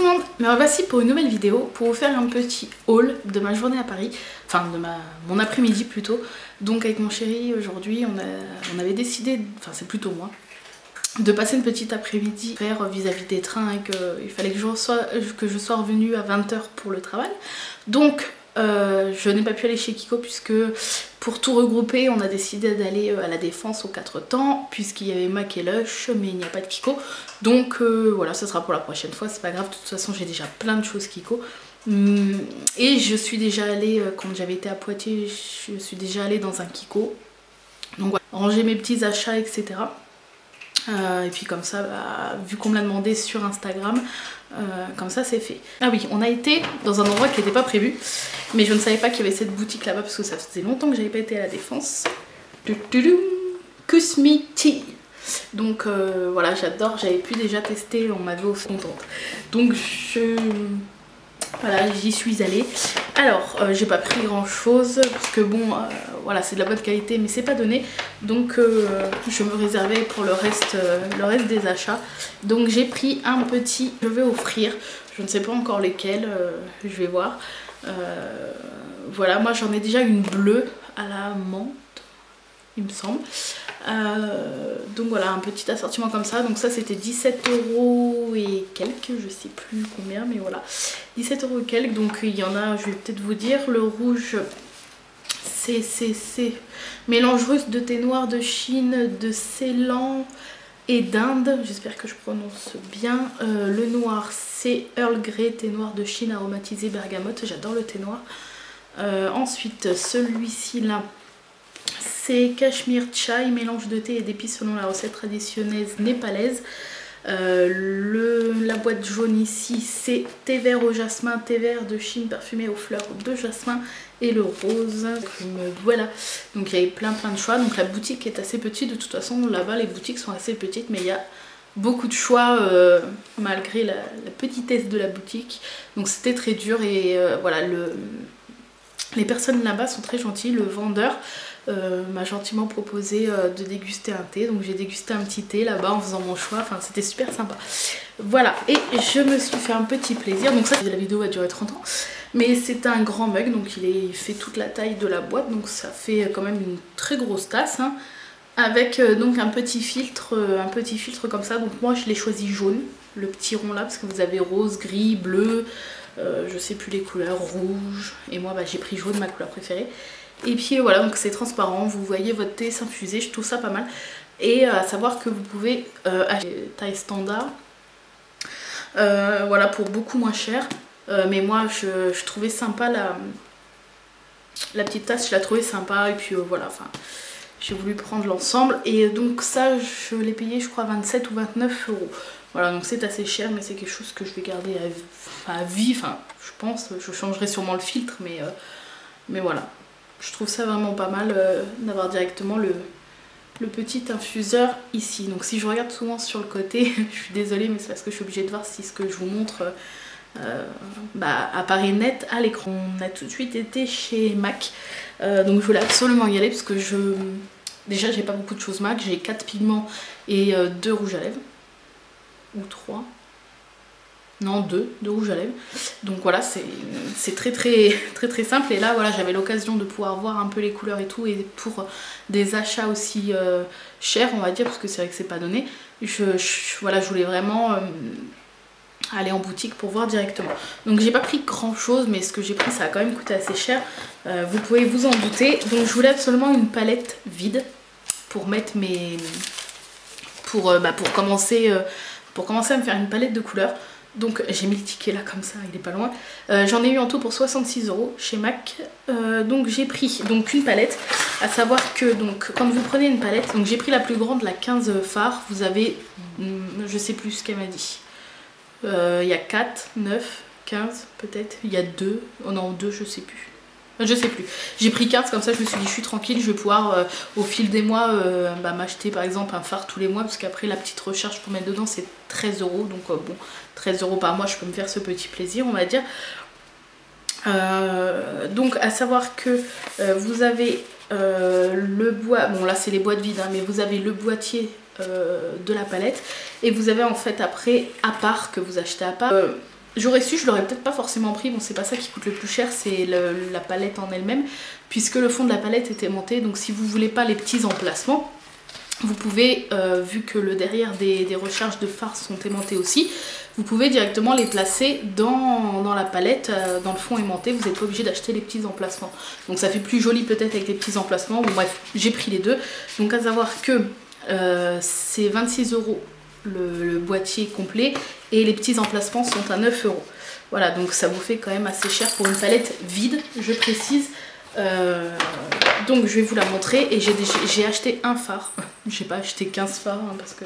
monde, me revoici pour une nouvelle vidéo pour vous faire un petit haul de ma journée à Paris, enfin de mon après-midi plutôt. Donc avec mon chéri aujourd'hui on avait décidé, enfin c'est plutôt moi, de passer une petite après-midi vis-à-vis des trains et qu'il fallait que je sois revenue à 20 h pour le travail. Donc je n'ai pas pu aller chez Kiko puisque pour tout regrouper on a décidé d'aller à la Défense aux 4 temps puisqu'il y avait Mac et Lush mais il n'y a pas de Kiko. Donc voilà, ce sera pour la prochaine fois, c'est pas grave, de toute façon j'ai déjà plein de choses Kiko. Et je suis déjà allée, quand j'avais été à Poitiers, je suis déjà allée dans un Kiko. Donc voilà, ranger mes petits achats etc. Et puis comme ça, vu qu'on me l'a demandé sur Instagram, comme ça c'est fait. Ah oui, on a été dans un endroit qui n'était pas prévu, mais je ne savais pas qu'il y avait cette boutique là-bas parce que ça faisait longtemps que j'avais pas été à la Défense. Cosmiti. Donc voilà, j'adore, j'avais pu déjà tester, on m'avait offert contente. Donc voilà, j'y suis allée. Alors j'ai pas pris grand chose parce que bon voilà, c'est de la bonne qualité mais c'est pas donné, donc je me réservais pour le reste des achats. Donc j'ai pris un petit, je vais offrir, je ne sais pas encore lesquels, je vais voir. Voilà, moi j'en ai déjà une bleue à la menthe il me semble. Donc voilà, un petit assortiment comme ça. Donc ça c'était 17 € et quelques, je sais plus combien, mais voilà, 17 € et quelques. Donc il y en a, je vais peut-être vous dire, le rouge c'est mélange russe de thé noir de Chine, de Ceylan et d'Inde, j'espère que je prononce bien. Le noir c'est Earl Grey, thé noir de Chine aromatisé bergamote, j'adore le thé noir. Ensuite celui-ci là, c'est Cachemire Chai, mélange de thé et d'épices selon la recette traditionnelle népalaise. La boîte jaune ici, c'est thé vert au jasmin, thé vert de Chine parfumé aux fleurs de jasmin, et le rose. Voilà, donc il y avait plein de choix. Donc la boutique est assez petite, de toute façon là-bas les boutiques sont assez petites, mais il y a beaucoup de choix malgré la petitesse de la boutique. Donc c'était très dur et voilà, les personnes là-bas sont très gentilles. Le vendeur m'a gentiment proposé de déguster un thé, donc j'ai dégusté un petit thé là-bas en faisant mon choix, enfin c'était super sympa. Voilà, et je me suis fait un petit plaisir. Donc ça, la vidéo va durer 30 ans, mais c'est un grand mug, donc il fait toute la taille de la boîte, donc ça fait quand même une très grosse tasse, hein, avec donc un petit filtre comme ça. Donc moi je l'ai choisi jaune, le petit rond là, parce que vous avez rose, gris, bleu, je sais plus les couleurs, rouge, et moi j'ai pris jaune, ma couleur préférée. Et puis voilà, donc c'est transparent, vous voyez votre thé s'infuser, je trouve ça pas mal. Et à savoir que vous pouvez acheter taille standard, voilà, pour beaucoup moins cher. Mais moi je trouvais sympa la petite tasse, je la trouvais sympa. Et puis voilà, enfin j'ai voulu prendre l'ensemble. Et donc ça je l'ai payé je crois 27 ou 29 €. Voilà, donc c'est assez cher, mais c'est quelque chose que je vais garder à vie. Enfin je pense, je changerai sûrement le filtre, mais voilà. Je trouve ça vraiment pas mal d'avoir directement le petit infuseur ici. Donc si je regarde souvent sur le côté, je suis désolée, mais c'est parce que je suis obligée de voir si ce que je vous montre apparaît net à l'écran. On a tout de suite été chez Mac, donc je voulais absolument y aller parce que déjà j'ai pas beaucoup de choses Mac, j'ai 4 pigments et 2 rouges à lèvres, ou 3. Non, deux rouges à lèvres. Donc voilà, c'est très simple. Et là voilà, j'avais l'occasion de pouvoir voir un peu les couleurs et tout, et pour des achats aussi chers on va dire, parce que c'est vrai que c'est pas donné, voilà, je voulais vraiment aller en boutique pour voir directement. Donc j'ai pas pris grand chose, mais ce que j'ai pris ça a quand même coûté assez cher, vous pouvez vous en douter. Donc je voulais absolument une palette vide pour mettre pour commencer à me faire une palette de couleurs. Donc j'ai mis le ticket là comme ça, il est pas loin. J'en ai eu en tout pour 66 € chez Mac. Donc j'ai pris donc une palette. À savoir que donc quand vous prenez une palette, donc j'ai pris la plus grande, la 15 fards. Vous avez, je sais plus ce qu'elle m'a dit. Il y a 4, 9, 15 peut-être. Il y a 2, oh non 2 je sais plus. Je sais plus. J'ai pris 15, comme ça je me suis dit je suis tranquille, je vais pouvoir au fil des mois m'acheter par exemple un fard tous les mois, parce qu'après la petite recharge pour mettre dedans c'est 13 €. Donc bon, 13 € par mois, je peux me faire ce petit plaisir on va dire. Donc à savoir que vous avez le bois, bon là c'est les boîtes vides hein, mais vous avez le boîtier de la palette, et vous avez en fait après à part, que vous achetez à part, j'aurais su, je l'aurais peut-être pas forcément pris. Bon, c'est pas ça qui coûte le plus cher, c'est la palette en elle-même, puisque le fond de la palette est aimanté. Donc si vous voulez pas les petits emplacements, vous pouvez, vu que le derrière des recharges de fard sont aimantés aussi, vous pouvez directement les placer dans la palette, dans le fond aimanté. Vous n'êtes pas obligé d'acheter les petits emplacements. Donc ça fait plus joli peut-être avec les petits emplacements. Bon, bref, j'ai pris les deux. Donc à savoir que c'est 26 € le boîtier complet et les petits emplacements sont à 9 €. Voilà, donc ça vous fait quand même assez cher pour une palette vide, je précise. Donc je vais vous la montrer et j'ai acheté un fard. J'ai pas acheté 15 fards hein, parce que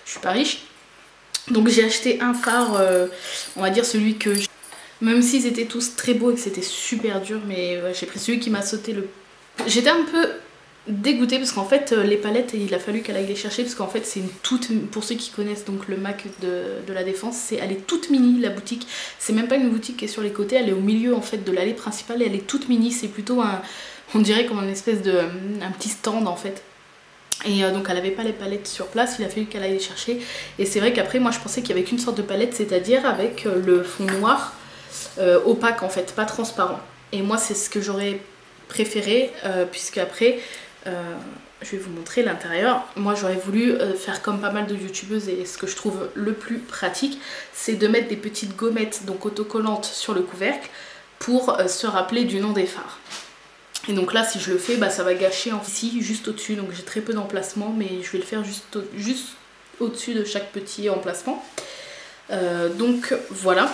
je suis pas riche. Donc j'ai acheté un fard, on va dire celui que même s'ils étaient tous très beaux et que c'était super dur, mais j'ai pris celui qui m'a sauté le... J'étais un peu dégoûtée parce qu'en fait les palettes, il a fallu qu'elle aille les chercher parce qu'en fait c'est une toute... Pour ceux qui connaissent donc le Mac de la Défense, elle est toute mini la boutique. C'est même pas une boutique qui est sur les côtés, elle est au milieu en fait de l'allée principale et elle est toute mini. C'est plutôt un... On dirait comme une espèce de... un petit stand en fait. Et donc elle avait pas les palettes sur place, il a fallu qu'elle aille les chercher. Et c'est vrai qu'après moi je pensais qu'il y avait qu'une sorte de palette, c'est-à-dire avec le fond noir opaque en fait, pas transparent. Et moi c'est ce que j'aurais préféré, puisque après je vais vous montrer l'intérieur. Moi j'aurais voulu faire comme pas mal de youtubeuses, et ce que je trouve le plus pratique, c'est de mettre des petites gommettes donc autocollantes sur le couvercle pour se rappeler du nom des fards. Et donc là si je le fais, bah, ça va gâcher ici juste au-dessus, donc j'ai très peu d'emplacement, mais je vais le faire juste au-dessus de chaque petit emplacement. Donc voilà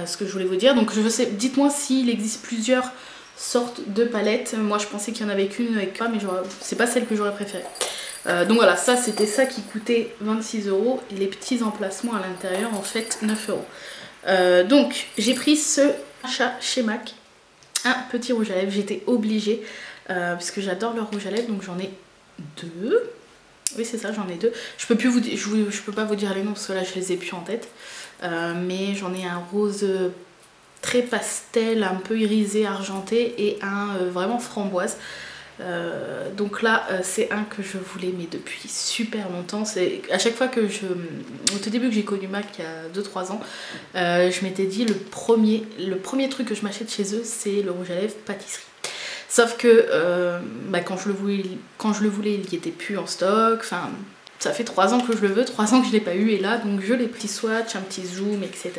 ce que je voulais vous dire. Donc je sais, dites-moi s'il existe plusieurs sortes de palettes. Moi je pensais qu'il y en avait qu'une avec pas, mais c'est pas celle que j'aurais préférée. Donc voilà, ça c'était ça qui coûtait 26 € et les petits emplacements à l'intérieur en fait 9 €. Donc j'ai pris ce achat chez MAC. Un petit rouge à lèvres, j'étais obligée parce que j'adore leur rouge à lèvres, donc j'en ai deux. Oui c'est ça, j'en ai deux. Je peux plus vous dire, je peux pas vous dire les noms parce que là je les ai plus en tête. Mais j'en ai un rose très pastel, un peu irisé, argenté, et un vraiment framboise. Donc là c'est un que je voulais mais depuis super longtemps. C'est à chaque fois que au tout début que j'ai connu MAC il y a 2-3 ans, je m'étais dit le premier truc que je m'achète chez eux c'est le rouge à lèvres pâtisserie. Sauf que bah, quand je le voulais il n'y était plus en stock. Enfin ça fait 3 ans que je le veux, 3 ans que je l'ai pas eu, et là donc je l'ai pris, swatch, un petit zoom, etc.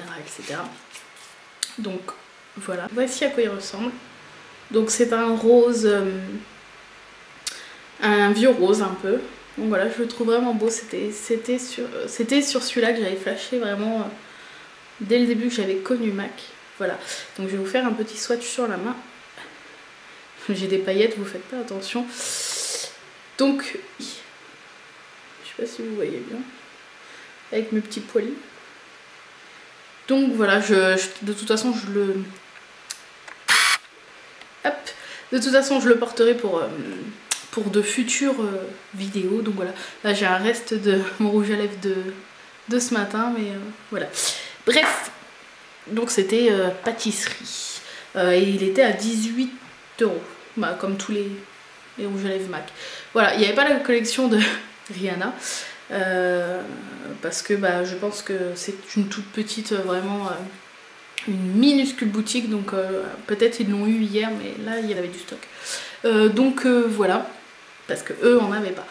Donc voilà, voici à quoi il ressemble. Donc c'est un rose, un vieux rose un peu. Donc voilà, je le trouve vraiment beau. C'était sur celui-là que j'avais flashé vraiment dès le début que j'avais connu MAC. Voilà, donc je vais vous faire un petit swatch sur la main. J'ai des paillettes, vous faites pas attention. Donc, je sais pas si vous voyez bien, avec mes petits poils. Donc voilà, de toute façon je le... Hop. De toute façon je le porterai pour de futures vidéos. Donc voilà, là j'ai un reste de mon rouge à lèvres de ce matin, mais voilà. Bref, donc c'était pâtisserie. Et il était à 18 €, bah, comme tous les rouges à lèvres MAC. Voilà, il n'y avait pas la collection de Rihanna. Parce que bah, je pense que c'est une toute petite, vraiment une minuscule boutique, donc peut-être ils l'ont eu hier, mais là il y avait du stock. Donc voilà, parce que eux en avaient pas.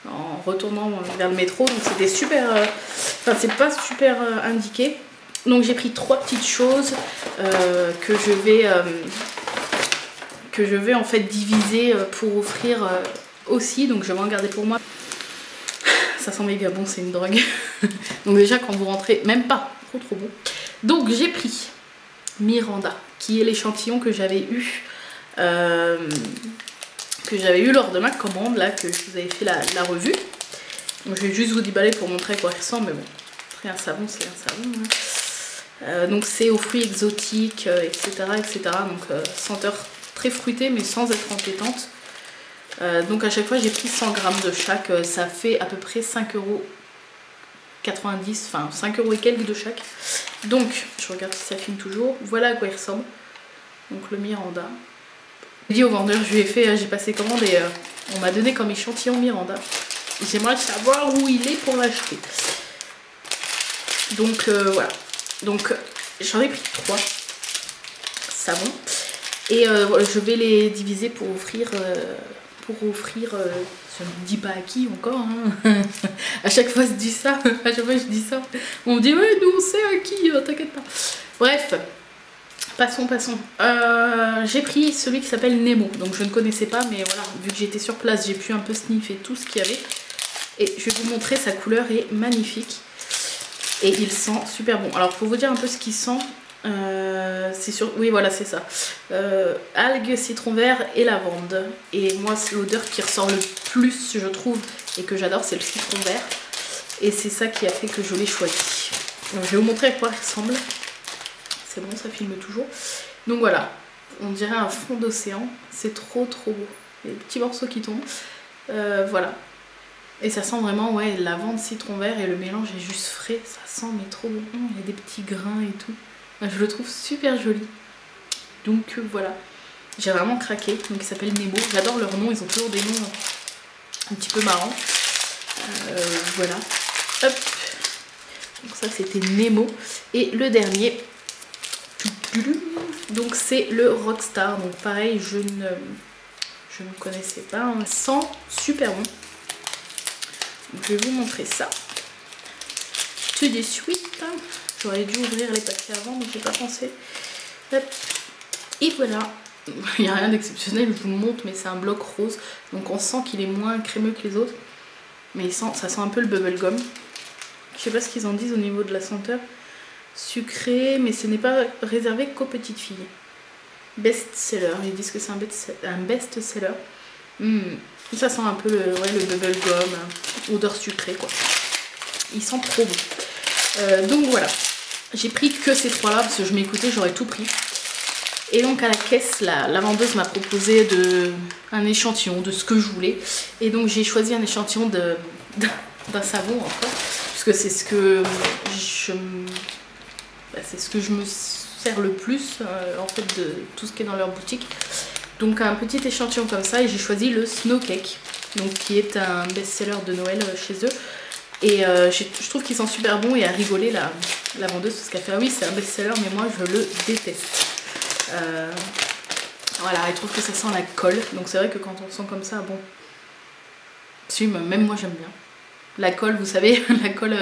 En retournant vers le métro, donc c'était super, enfin c'est pas super indiqué. Donc j'ai pris 3 petites choses que je vais en fait diviser pour offrir aussi, donc je vais en garder pour moi. Ça sent méga bon, c'est une drogue. Donc déjà quand vous rentrez, même pas, trop bon. Donc j'ai pris Miranda, qui est l'échantillon que j'avais eu lors de ma commande, là, que je vous avais fait la revue. Donc je vais juste vous déballer pour montrer à quoi il ressemble, mais bon, après un savon c'est un savon. Hein. Donc c'est aux fruits exotiques, etc. Donc senteur très fruitée mais sans être entêtante. Donc à chaque fois j'ai pris 100 grammes de chaque, ça fait à peu près 5,90 €, enfin 5 € et quelques de chaque. Donc je regarde si ça filme toujours, voilà à quoi il ressemble. Donc le Miranda. J'ai dit au vendeur, j'ai passé commande et on m'a donné comme échantillon Miranda. J'aimerais savoir où il est pour l'acheter. Donc voilà. Donc j'en ai pris 3 savons. Et je vais les diviser pour offrir... je ne dis pas à qui encore, hein. À chaque fois je dis ça, à chaque fois je dis ça. On me dit ouais nous on sait à qui, t'inquiète pas. Bref, passons. J'ai pris celui qui s'appelle Nemo, donc je ne connaissais pas, mais voilà, vu que j'étais sur place, j'ai pu un peu sniffer tout ce qu'il y avait. Et je vais vous montrer, sa couleur est magnifique. Et il sent super bon. Alors pour vous dire un peu ce qu'il sent, c'est sûr, oui voilà c'est ça, algues, citron vert et lavande. Et moi l'odeur qui ressort le plus je trouve et que j'adore c'est le citron vert, et c'est ça qui a fait que je l'ai choisi. Donc, je vais vous montrer à quoi il ressemble. C'est bon, ça filme toujours. Donc voilà, on dirait un fond d'océan, c'est trop beau, les petits morceaux qui tombent, voilà. Et ça sent vraiment, ouais, lavande, citron vert, et le mélange est juste frais, ça sent mais trop bon. Il y a des petits grains et tout. Je le trouve super joli. Donc voilà, j'ai vraiment craqué. Donc il s'appelle Nemo. J'adore leur nom, ils ont toujours des noms un petit peu marrants. Voilà. Hop. Donc ça c'était Nemo. Et le dernier, donc c'est le Rockstar. Donc pareil, je ne connaissais pas. Ça sent super bon. Donc, je vais vous montrer ça. Tout de suite. J'aurais dû ouvrir les paquets avant, donc j'ai pas pensé. Hop. Et voilà. Il n'y a rien d'exceptionnel, je vous le montre, mais c'est un bloc rose. Donc on sent qu'il est moins crémeux que les autres. Mais ça sent un peu le bubblegum. Je sais pas ce qu'ils en disent au niveau de la senteur. Sucré, mais ce n'est pas réservé qu'aux petites filles. Best-seller. Ils disent que c'est un best-seller. Ça sent un peu le bubblegum. Odeur sucrée, quoi. Il sent trop bon. Donc voilà. J'ai pris que ces 3 là parce que je m'écoutais, j'aurais tout pris. Et donc à la caisse, la vendeuse m'a proposé un échantillon de ce que je voulais. Et donc j'ai choisi un échantillon d'un savon encore. Parce que c'est ce que je me sers le plus en fait de tout ce qui est dans leur boutique. Donc un petit échantillon comme ça, et j'ai choisi le Snow Cake. Donc qui est un best-seller de Noël chez eux. Et je trouve qu'il sent super bon, et à rigoler la vendeuse parce qu'elle fait ah oui c'est un best-seller mais moi je le déteste. Voilà, elle trouve que ça sent la colle. Donc c'est vrai que quand on sent comme ça, bon, si, même moi j'aime bien. La colle, vous savez, la colle,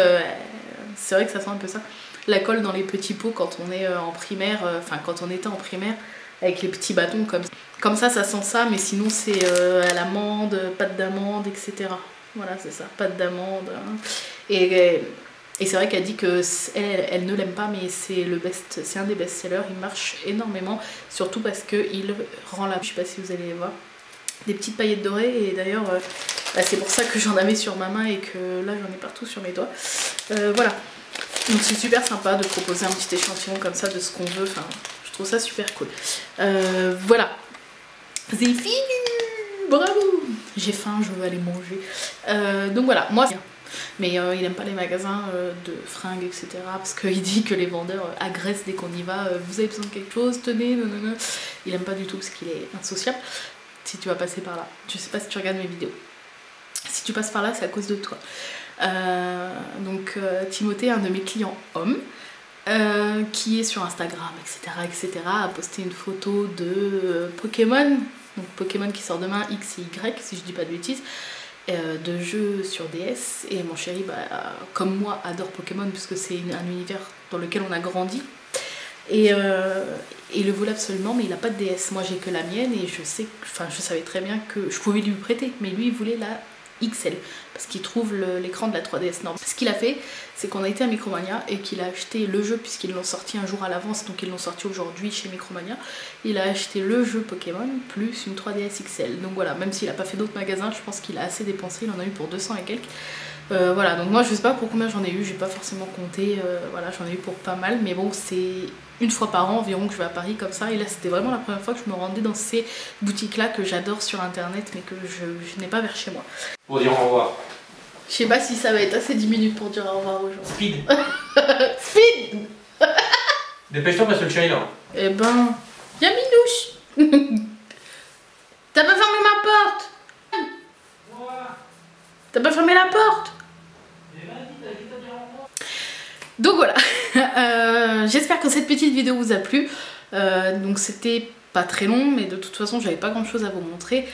c'est vrai que ça sent un peu ça. La colle dans les petits pots quand on est en primaire, enfin quand on était en primaire, avec les petits bâtons comme ça. Comme ça sent ça, mais sinon c'est à l'amande, pâte d'amande, etc. Voilà, c'est ça, pâte d'amande. Hein. Et c'est vrai qu'elle dit que elle ne l'aime pas, mais c'est un des best-sellers, il marche énormément, surtout parce qu'il rend la... Je sais pas si vous allez voir, des petites paillettes dorées, et d'ailleurs c'est pour ça que j'en avais sur ma main et que là j'en ai partout sur mes doigts. Voilà, donc c'est super sympa de proposer un petit échantillon comme ça de ce qu'on veut, enfin je trouve ça super cool. Voilà, c'est fini. Bravo! J'ai faim, je veux aller manger. Donc voilà, moi... Mais il n'aime pas les magasins de fringues, etc. Parce qu'il dit que les vendeurs agressent dès qu'on y va. Vous avez besoin de quelque chose, tenez, nanana. Il n'aime pas du tout parce qu'il est insociable. Si tu vas passer par là. Je sais pas si tu regardes mes vidéos. Si tu passes par là, c'est à cause de toi. Donc Timothée, un de mes clients hommes, qui est sur Instagram, etc., a posté une photo de Pokémon. Donc Pokémon qui sort demain, X et Y, si je dis pas de bêtises. De jeux sur DS, et mon chéri comme moi adore Pokémon puisque c'est un univers dans lequel on a grandi, et il le voulait absolument, mais il n'a pas de DS. Moi j'ai que la mienne, et je savais très bien que je pouvais lui prêter, mais lui il voulait la XL parce qu'il trouve l'écran de la 3DS norme. Ce qu'il a fait, c'est qu'on a été à Micromania et qu'il a acheté le jeu, puisqu'ils l'ont sorti un jour à l'avance, donc ils l'ont sorti aujourd'hui chez Micromania. Il a acheté le jeu Pokémon plus une 3DS XL. Donc voilà, même s'il n'a pas fait d'autres magasins, je pense qu'il a assez dépensé, il en a eu pour 200 et quelques. Voilà, donc moi je sais pas pour combien j'en ai eu, j'ai pas forcément compté, voilà, j'en ai eu pour pas mal, mais bon, c'est une fois par an environ que je vais à Paris comme ça, et là c'était vraiment la première fois que je me rendais dans ces boutiques là que j'adore sur internet, mais que je n'ai pas vers chez moi. Pour dire au revoir. Je sais pas si ça va être assez 10 minutes pour dire au revoir aux gens. Speed. Speed. Dépêche-toi parce que le chéri là. Eh ben, y'a Minouche. T'as pas fermé ma porte? T'as pas fermé la porte? Donc voilà, j'espère que cette petite vidéo vous a plu. Donc c'était pas très long, mais de toute façon j'avais pas grand chose à vous montrer.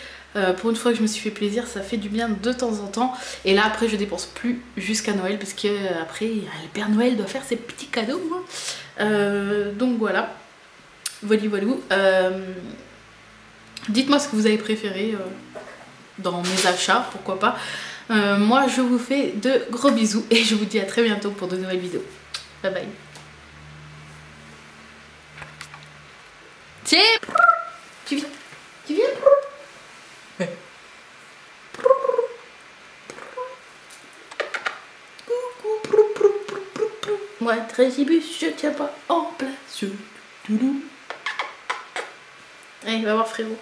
Pour une fois que je me suis fait plaisir, ça fait du bien de temps en temps. Et là après je dépense plus jusqu'à Noël, parce que après le Père Noël doit faire ses petits cadeaux, hein. Donc voilà, voilà. Dites-moi ce que vous avez préféré dans mes achats, pourquoi pas. Moi je vous fais de gros bisous et je vous dis à très bientôt pour de nouvelles vidéos. Bye bye. Tiens, tu viens moi, Trésibus, je tiens pas en place. Allez, va voir frérot.